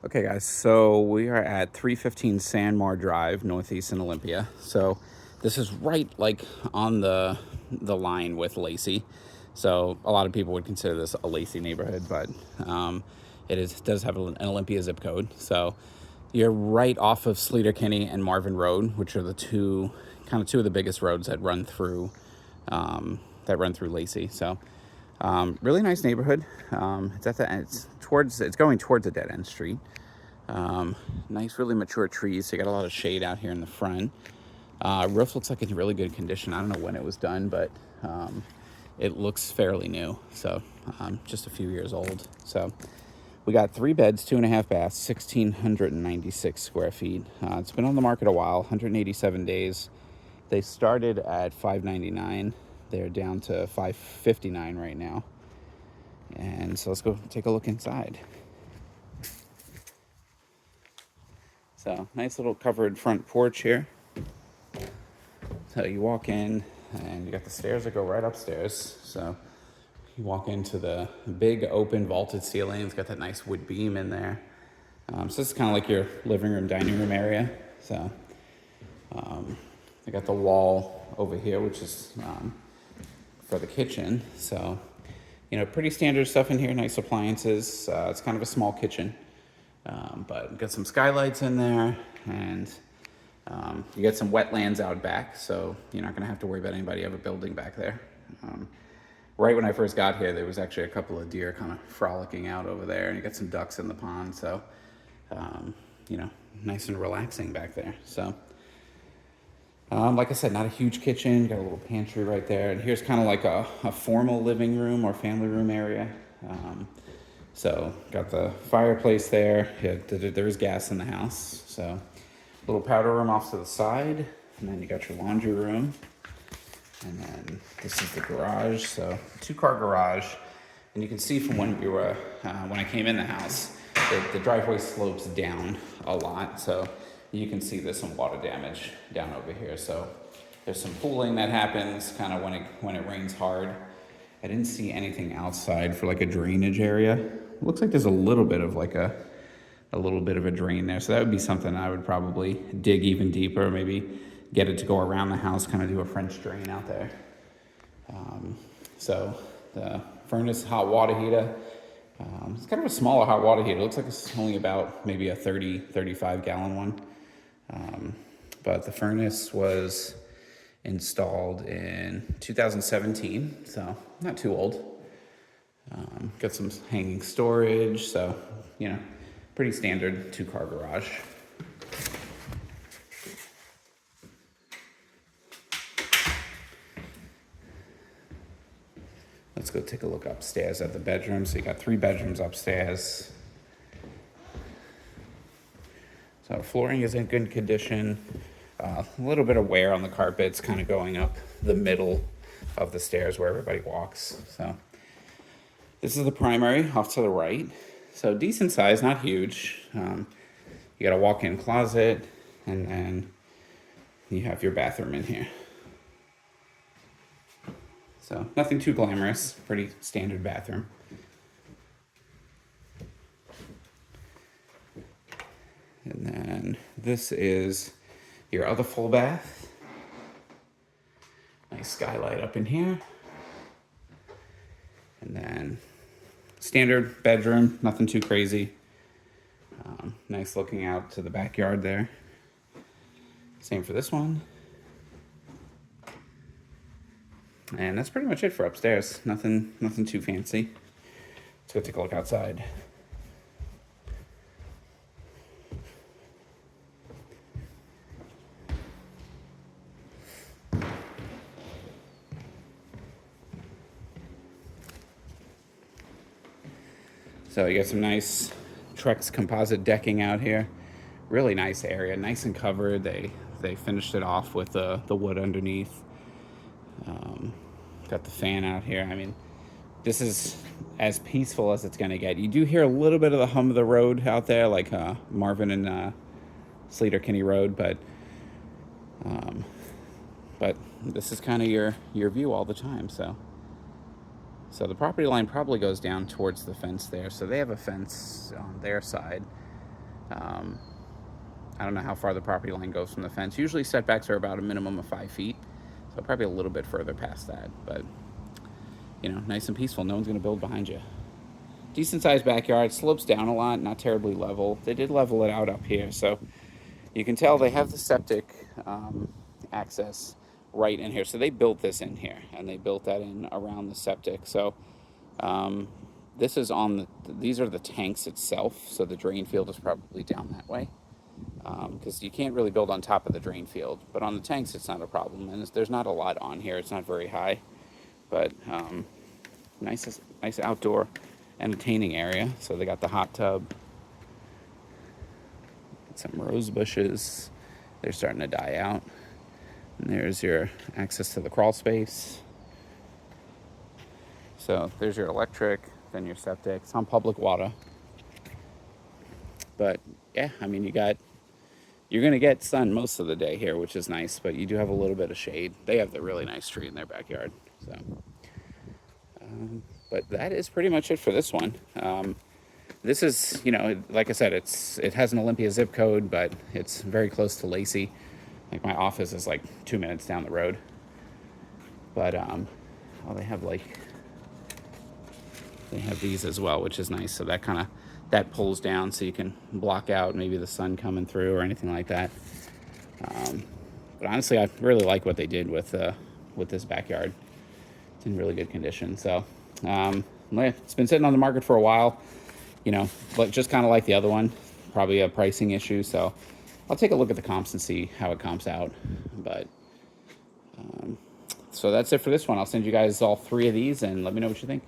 Okay, guys, so we are at 315 Sandmar Drive, northeast in Olympia. So this is right like on the line with Lacey. So a lot of people would consider this a Lacey neighborhood, but does have an Olympia zip code. So you're right off of Sleater-Kinney and Marvin Road, which are the two of the biggest roads that run through Lacey. So really nice neighborhood. It's at the end. It's going towards a dead end street. Nice, really mature trees. So you got a lot of shade out here in the front. Roof looks like it's in really good condition. I don't know when it was done, but it looks fairly new. So just a few years old. So we got 3 beds, 2.5 baths, 1,696 square feet. It's been on the market a while, 187 days. They started at $599. They're down to $559 right now. And so let's go take a look inside. So nice little covered front porch here. So you walk in and you got the stairs that go right upstairs. So you walk into the big open vaulted ceiling. It's got that nice wood beam in there. So this is kind of like your living room, dining room area. So I got the wall over here, which is for the kitchen. So, pretty standard stuff in here. Nice appliances. It's kind of a small kitchen. But got some skylights in there, and you get some wetlands out back, so you're not going to have to worry about anybody ever building back there. Right when I first got here, there was actually a couple of deer kind of frolicking out over there, and you got some ducks in the pond, so, nice and relaxing back there. So, like I said, not a huge kitchen, got a little pantry right there, and here's kind of like a formal living room or family room area. So got the fireplace there. Yeah, there's gas in the house. So little powder room off to the side, and then you got your laundry room, and then this is the garage. So 2-car garage, and you can see from when I came in the house, the driveway slopes down a lot. So you can see there's some water damage down over here. So there's some pooling that happens kind of when it rains hard. I didn't see anything outside for like a drainage area. Looks like there's a little bit of a drain there. So that would be something I would probably dig even deeper, maybe get it to go around the house, kind of do a French drain out there. So the furnace hot water heater, it's kind of a smaller hot water heater. It looks like it's only about maybe a 35 gallon one. But the furnace was installed in 2017, so not too old. Got some hanging storage, so, pretty standard 2-car garage. Let's go take a look upstairs at the bedroom. So you got 3 bedrooms upstairs. So flooring is in good condition. A little bit of wear on the carpets, kind of going up the middle of the stairs where everybody walks. So this is the primary off to the right. So decent size, not huge. You got a walk-in closet, and then you have your bathroom in here. So nothing too glamorous, pretty standard bathroom. And then this is your other full bath. Nice skylight up in here. And then standard bedroom, nothing too crazy. Nice looking out to the backyard there. Same for this one. And that's pretty much it for upstairs. Nothing too fancy. Let's go take a look outside. So you got some nice Trex composite decking out here. Really nice area, nice and covered. They finished it off with the wood underneath. Got the fan out here. I mean, this is as peaceful as it's gonna get. You do hear a little bit of the hum of the road out there, like Marvin and Sleater-Kinney Road, but this is kind of your view all the time. So the property line probably goes down towards the fence there. So they have a fence on their side. Um, I don't know how far the property line goes from the fence. Usually setbacks are about a minimum of 5 feet, so probably a little bit further past that. But you know, nice and peaceful. No one's going to build behind you. Decent sized backyard. Slopes down a lot, not terribly level. They did level it out up here, so you can tell they have the septic access right in here. So they built this in here, and they built that in around the septic. So um, this is on the. These are the tanks itself. So the drain field is probably down that way, because you can't really build on top of the drain field. But on the tanks, it's not a problem, and there's not a lot on here. It's not very high, but nice outdoor entertaining area. So they got the hot tub, some rose bushes. They're starting to die out. And there's your access to the crawl space. So there's your electric, then your septic. It's on public water. But yeah, I mean, you're gonna get sun most of the day here, which is nice, but you do have a little bit of shade. They have the really nice tree in their backyard. So but that is pretty much it for this one. This is, you know, like I said, it has an Olympia zip code, but it's very close to Lacey. Like my office is like 2 minutes down the road. But oh, they have these as well, which is nice. So that pulls down, so you can block out maybe the sun coming through or anything like that. But honestly, I really like what they did with this backyard. It's in really good condition. So it's been sitting on the market for a while. You know, but just kind of like the other one, probably a pricing issue. So I'll take a look at the comps and see how it comps out. But so that's it for this one. I'll send you guys all 3 of these and let me know what you think.